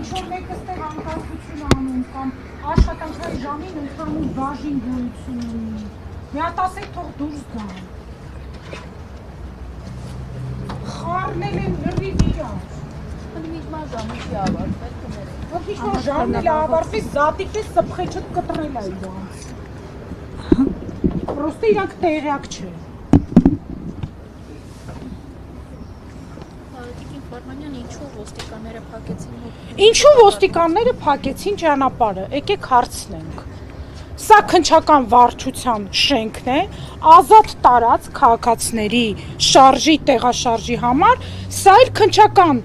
Ինչ-որ մեկը ստեղ անկարգություն անում կամ աշխատանքային ժամին ընդհանուր բաժին գոյություն ունի։ Մի հատ ասեք թող դուրս գան։ Խառնել են լրիվ իրար։ Ընդմիջման ժամը չի ավարտվել, կներեք։ Ընդմիջման ժամն էլ ավարտվի, զատիկես սփխեչը կտրել է իրանց։ Պրոստը իրանք տեղյակ չէ։ Ինչու ոստիկանները փակեցին ճանապարհը, եկեք հարցնենք։ Սա քննչական վարչության շենքն է, ազատ տարած քաղաքացիների շարժի, տեղաշարժի համար, սա էլ քննչական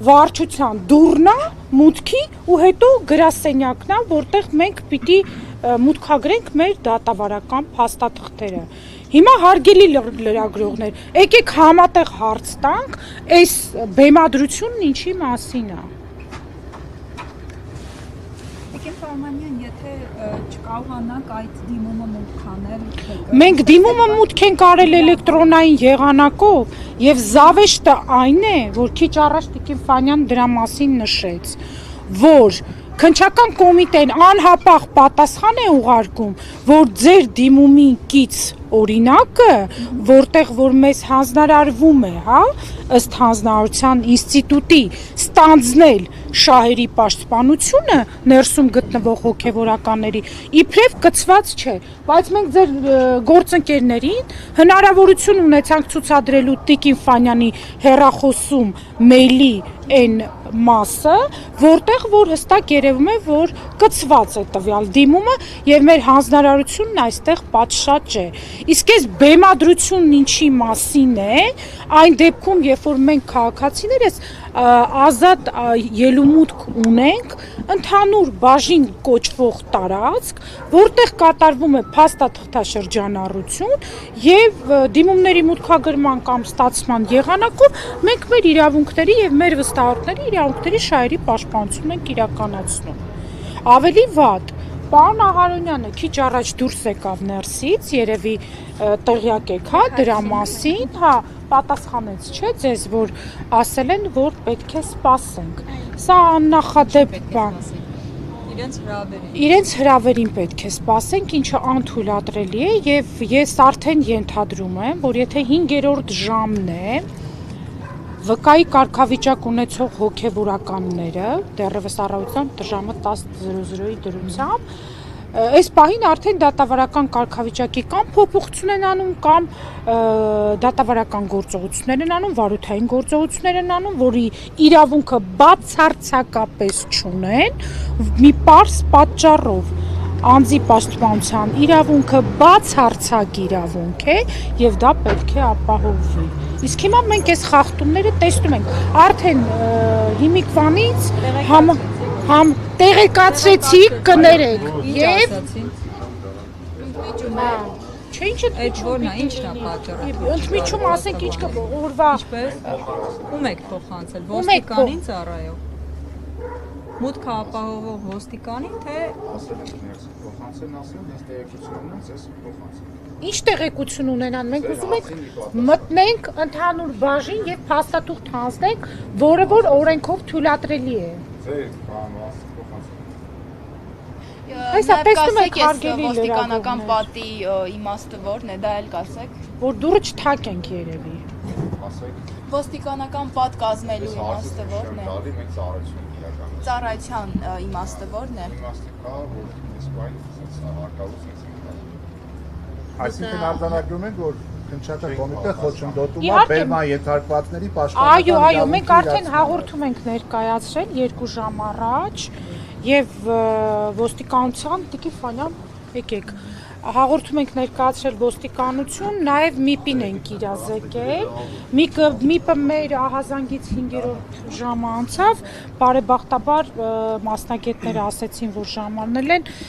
վարչության դուռն է, մուտքի ու հետո գրասենյակն է, որտեղ մենք պիտի մուտքագրենք մեր դատավարական փաստաթղթերը։ Հիմա հարգելի լրագրողներ, եկեք համատեղ հարց տանք, այս բեմադրությունն ինչի մասին է։ Եթե չկարողանանք այդ դիմումը մուտք անել, մենք դիմումը մուտք ենք արել էլեկտրոնային եղանակով եւ զավեշտը այն է, որ քիչ առաջ Տիկին Ֆանյան դրա մասին նշեց, որ քննչական կոմիտեն անհապաղ պատասխան է ուղարկում, որ ձեր դիմումի կից օրինակը, որտեղ որ մեզ հանձնարարվում է, հա, ըստ հանձնարարության ինստիտուտի ստանձնել շահերի պաշտպանությունը ներսում գտնվող հոգևորականների իբրև կցված չէ, բայց մենք ձեր գործընկերներին հնարավորություն ունեցանք ցուցադրելու Տիկին Ֆանյանի հեռախոսում մեյլի այն մասը, որտեղ որ հստակ երևում է, որ կցված է տվյալ դիմումը եւ մեր հանձնարարությունն այստեղ պատշաճ է։ Իսկ այս բեմադրությունն ինչի մասին է, այն դեպքում, երբ որ մենք քաղաքացիներս ազատ ելումուտք ունենք ընդհանուր բաժին կոչվող տարածք, որտեղ կատարվում է փաստաթղթաշրջանառություն եւ դիմումների մուտքագրման կամ ստացման եղանակով մենք մեր իրավունքների եւ մեր վստահորդների իրավունքների շահերի պաշտպանություն ենք իրականացնում։ Ավելի վատ, պարոն Աղարոնյանը քիչ առաջ դուրս եկավ ներսից, երևի տեղյակ եք, հա, դրա մասին, հա, պատասխանեց, չէ, ձեզ, որ ասել են, որ պետք է սպասենք։ Սա աննախադեպ բան։ Իրենց հրավերին պետք է սպասենք, ինչը անթույլատրելի է եւ ես արդեն ենթադրում եմ, որ եթե 5-րդ ժամն է վկայի կարգավիճակ ունեցող հոգևորականները, դեռևս առավոտյան ժամը 10:00-ի դրությամբ, այս պահին արդեն դատավարական կարգավիճակի կամ փոփոխություն են անում, կամ դատավարական գործողություններ են անում, վարութային գործողություններ են անում, որի իրավունքը բացարձակապես չունեն, մի պարզ պատճառով անձի պաշտպանության իրավունքը բացարձակ իրավունք է եւ դա պետք է ապահովվի։ Իսկ հիմա մենք այս խախտումները տեսնում ենք, արդեն հիմիկվանից տեղեկացրեցիք, կներեք եւ չէ, ինչ է այդ որն է, ինչն է պատճառը։ Ընդմիջում ասենք ինչ կա, օրվա ում եք փոխանցել, ոստիկանին ծառայող։ Մուտքը ապահովող ոստիկանին, թե փոխանցեն ասեն, ես տեղեկություն ունեմ, ես փոխանցեմ։ Ինչ տեղեկություն ունենան, մենք ուզում ենք մտնենք ընդհանուր բաժին եւ փաստաթուղթ հանձնենք, որը որ օրենքով թույլատրելի է։ Ձեր բան փոխանցեն։ Այսա տեսնում եք հարգելի ոստիկանական պատի իմաստը որն է, դա էլ կասեք։ Որ դուրը չթակենք երևի։ Ասեք։ Ոստիկանական պատ կազմելու իմաստը որն է։ Դալի մենք ծառայություն իրականացնում։ Ծառայության իմաստը որն է։ Իմաստը կա, որ այս բանը հարկավոր է։ Այսինքն արձանագրում ենք, որ քննչական կոմիտե խոչընդոտում է բերման ենթարկվածների պաշտպանության։ Այո, մենք արդեն հաղորդում ենք ներկայացրել 2 ժամ առաջ եւ ոստիկանության Տիկին Ֆանյան, եկեք, հաղորդում ենք ներկայացրել ոստիկանություն, նաեւ ՄԻՊ-ին ենք իրազեկել, ՄԻՊ-ը մեր ահազանգից 5-րդ ժամը անցավ, բարեբախտաբար մասնագետները ասեցին, որ ժամանել են